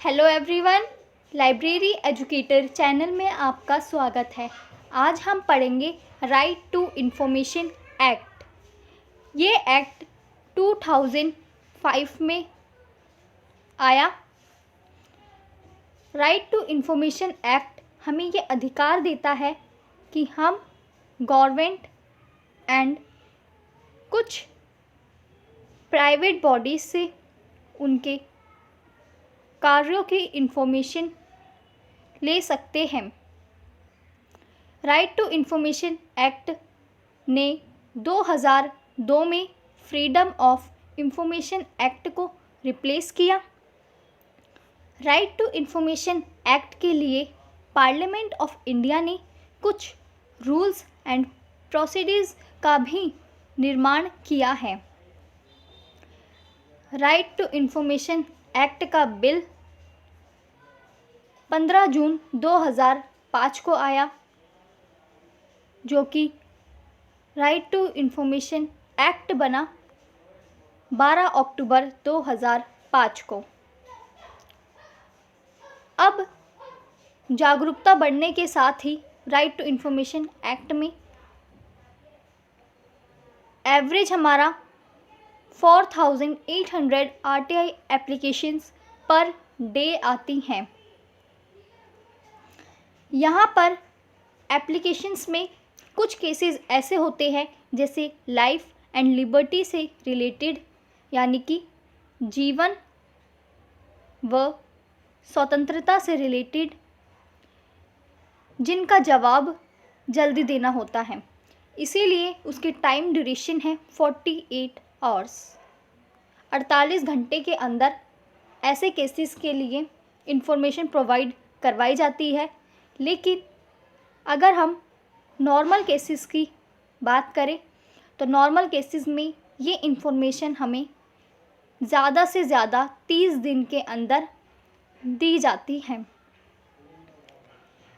Hello everyone, library educator channel में आपका स्वागत है। आज हम पढ़ेंगे राइट टू इंफॉर्मेशन एक्ट। ये एक्ट 2005 में आया। राइट टू इंफॉर्मेशन एक्ट हमें ये अधिकार देता है कि हम गवर्नमेंट एंड कुछ प्राइवेट बॉडीज से उनके कार्यों की इंफॉर्मेशन ले सकते हैं। राइट टू इंफॉर्मेशन एक्ट ने 2002 में फ्रीडम ऑफ इंफॉर्मेशन एक्ट को रिप्लेस किया। राइट टू इंफॉर्मेशन एक्ट के लिए पार्लियामेंट ऑफ इंडिया ने कुछ रूल्स एंड प्रोसीडिंग्स का भी निर्माण किया है। राइट टू इंफॉर्मेशन एक्ट का बिल 15 जून 2005 को आया, जो कि राइट टू इंफॉर्मेशन एक्ट बना 12 अक्टूबर 2005 को। अब जागरूकता बढ़ने के साथ ही राइट टू इंफॉर्मेशन एक्ट में एवरेज हमारा 4800 RTI एप्लीकेशंस पर डे आती हैं। यहाँ पर एप्लीकेशंस में कुछ केसेस ऐसे होते हैं जैसे लाइफ एंड लिबर्टी से रिलेटेड, यानी कि जीवन व स्वतंत्रता से रिलेटेड, जिनका जवाब जल्दी देना होता है। इसीलिए उसकी टाइम ड्यूरेशन है 48 आवर्स। 48 घंटे के अंदर ऐसे केसेस के लिए इंफॉर्मेशन प्रोवाइड करवाई जाती है। लेकिन अगर हम नॉर्मल केसेस की बात करें तो नॉर्मल केसेस में ये इंफॉर्मेशन हमें ज़्यादा से ज़्यादा 30 दिन के अंदर दी जाती है।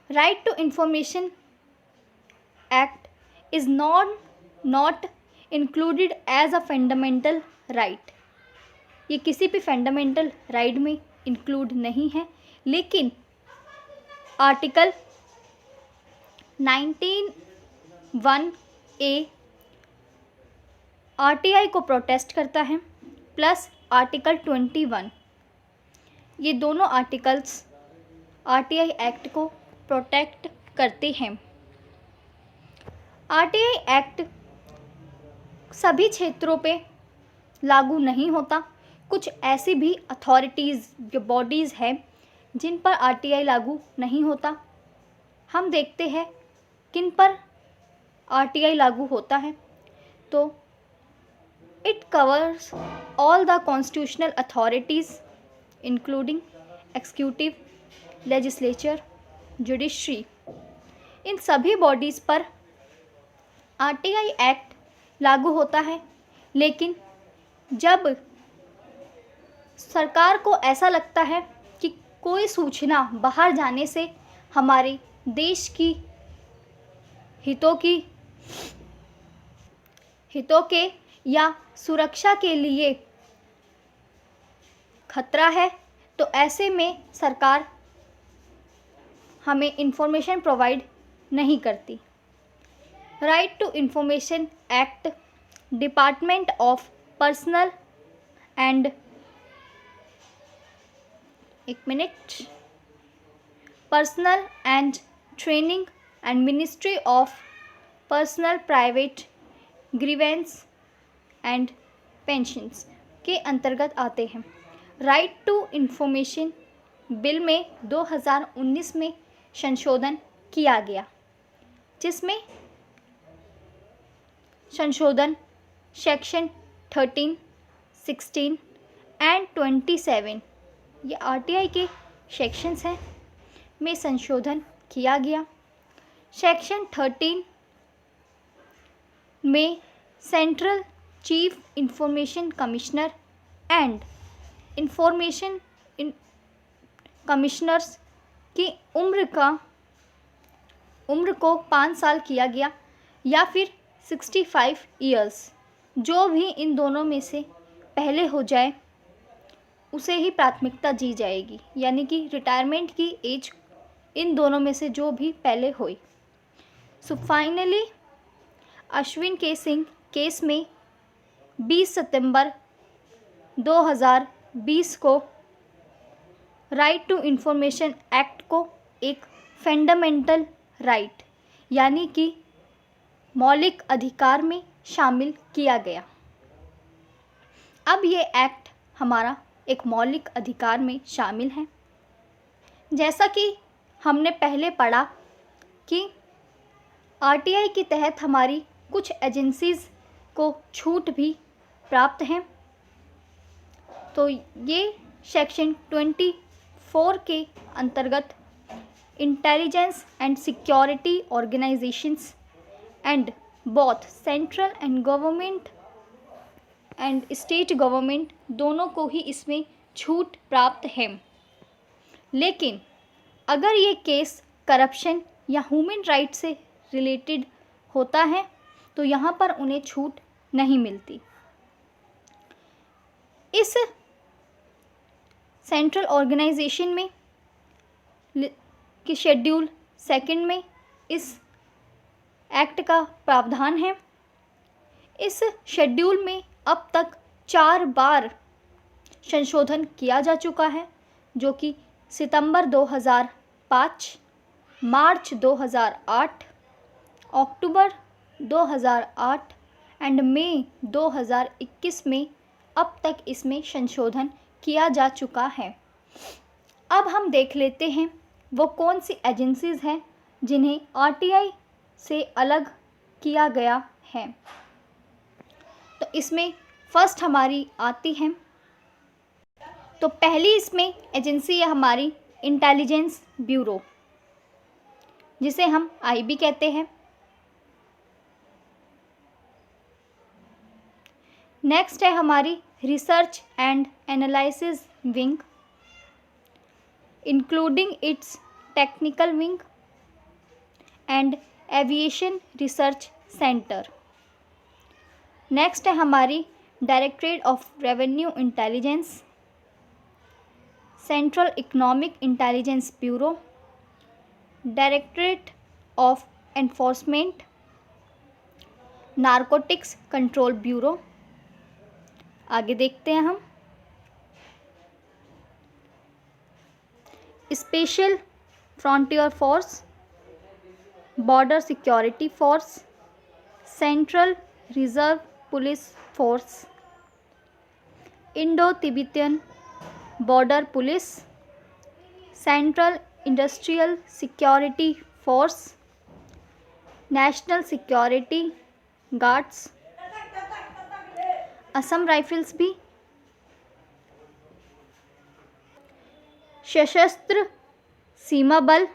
Right to information act is not included as a fundamental right. ये किसी भी फंडामेंटल राइट में इंक्लूड नहीं है, लेकिन आर्टिकल 19(1)(a) RTI को प्रोटेस्ट करता है, प्लस आर्टिकल 21, ये दोनों आर्टिकल्स RTI एक्ट को प्रोटेक्ट करते हैं। RTI एक्ट सभी क्षेत्रों पे लागू नहीं होता। कुछ ऐसी भी अथॉरिटीज़ जो बॉडीज़ हैं जिन पर RTI लागू नहीं होता। हम देखते हैं किन पर RTI लागू होता है। तो it covers all the constitutional authorities including executive, legislature, judiciary. इन सभी बॉडीज़ पर RTI एक्ट लागू होता है। लेकिन जब सरकार को ऐसा लगता है कि कोई सूचना बाहर जाने से हमारे देश की हितों के या सुरक्षा के लिए खतरा है, तो ऐसे में सरकार हमें इंफॉर्मेशन प्रोवाइड नहीं करती। Right to information act department of personal and personal and training and ministry of personal private grievances and pensions के अंतर्गत आते हैं। राइट टू इंफॉर्मेशन बिल में 2019 में संशोधन किया गया, जिसमें संशोधन सेक्शन 13, 16 एंड 27, ये RTI के सेक्शंस हैं, में संशोधन किया गया। सेक्शन 13 में central chief information commissioner and information commissioners की उम्र को 5 साल किया गया, या फिर 65 ईयर्स, जो भी इन दोनों में से पहले हो जाए उसे ही प्राथमिकता दी जाएगी, यानी कि रिटायरमेंट की एज इन दोनों में से जो भी पहले होए। सो फाइनली अश्विन के सिंह केस में 20 सितंबर 2020 को राइट टू इंफॉर्मेशन एक्ट को एक फंडामेंटल राइट यानी कि मौलिक अधिकार में शामिल किया गया। अब ये एक्ट हमारा एक मौलिक अधिकार में शामिल है। जैसा कि हमने पहले पढ़ा कि आरटीआई के तहत हमारी कुछ एजेंसीज़ को छूट भी प्राप्त हैं। तो ये सेक्शन 24 के अंतर्गत intelligence and security organisations and both central and government and state government दोनों को ही इसमें छूट प्राप्त है। लेकिन अगर ये केस करप्शन या ह्यूमन राइट से रिलेटेड होता है तो यहाँ पर उन्हें छूट नहीं मिलती। इस सेंट्रल ऑर्गेनाइजेशन में कि शेड्यूल 2 में इस एक्ट का प्रावधान है। इस शेड्यूल में अब तक 4 बार संशोधन किया जा चुका है, जो कि सितंबर 2005, मार्च 2008, अक्टूबर 2008 एंड मई 2021 में अब तक इसमें संशोधन किया जा चुका है। अब हम देख लेते हैं वो कौन सी एजेंसीज़ हैं जिन्हें आरटीआई से अलग किया गया है। तो इसमें फर्स्ट हमारी आती है, तो पहली इसमें एजेंसी है हमारी इंटेलिजेंस ब्यूरो, जिसे हम आईबी कहते हैं। नेक्स्ट है हमारी research and analysis wing, including it's technical wing and aviation research centre. Next है हमारी directorate of revenue intelligence, central economic intelligence bureau, directorate of enforcement, narcotics control bureau. आगे देखते हैं हम special frontier force, border security force, central reserve police force, Indo Tibetan border police, central industrial security force, national security guards, Assam rifles भी, सशस्त्र सीमा बल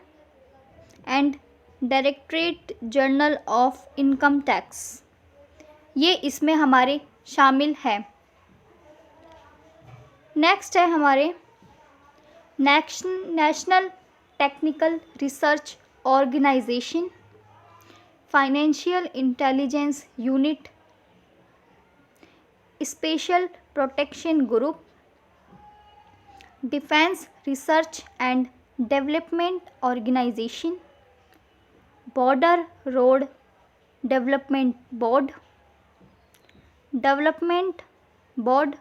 and directorate general of income tax, ये इसमें हमारे शामिल है। नेक्स्ट है हमारे national technical research organisation, financial intelligence unit, special protection group, defence research and development organisation, border road development board, development board,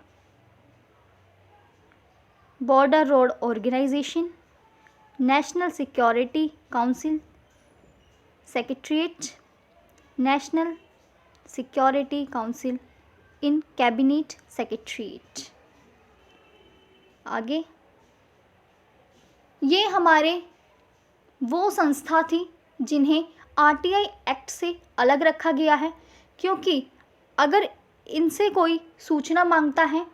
border road organisation, national security council secretariat, national security council in cabinet secretariat. आगे ये हमारे वो संस्था थी जिन्हें RTI act से अलग रखा गया है, क्योंकि अगर इनसे कोई सूचना मांगता है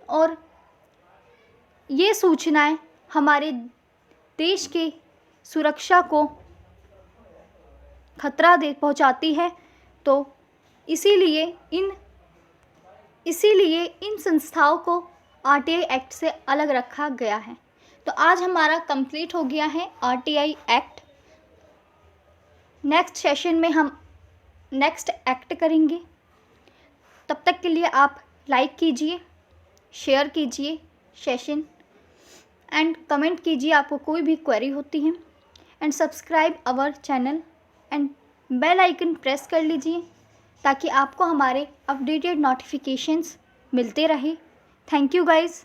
और ये सूचनाएं हमारे देश के सुरक्षा को खतरा पहुंचाती है, तो इसीलिए इन संस्थाओं को आरटीआई एक्ट से अलग रखा गया है। तो आज हमारा कंप्लीट हो गया है आरटीआई एक्ट। नेक्स्ट सेशन में हम नेक्स्ट एक्ट करेंगे। तब तक के लिए आप लाइक कीजिए, शेयर कीजिए, सेशन एंड कमेंट कीजिए आपको कोई भी क्वेरी होती है and subscribe our channel and bell icon press कर लीजिए ताकि आपको हमारे अपडेटेड नोटिफिकेशंस मिलते रहे। Thank you guys.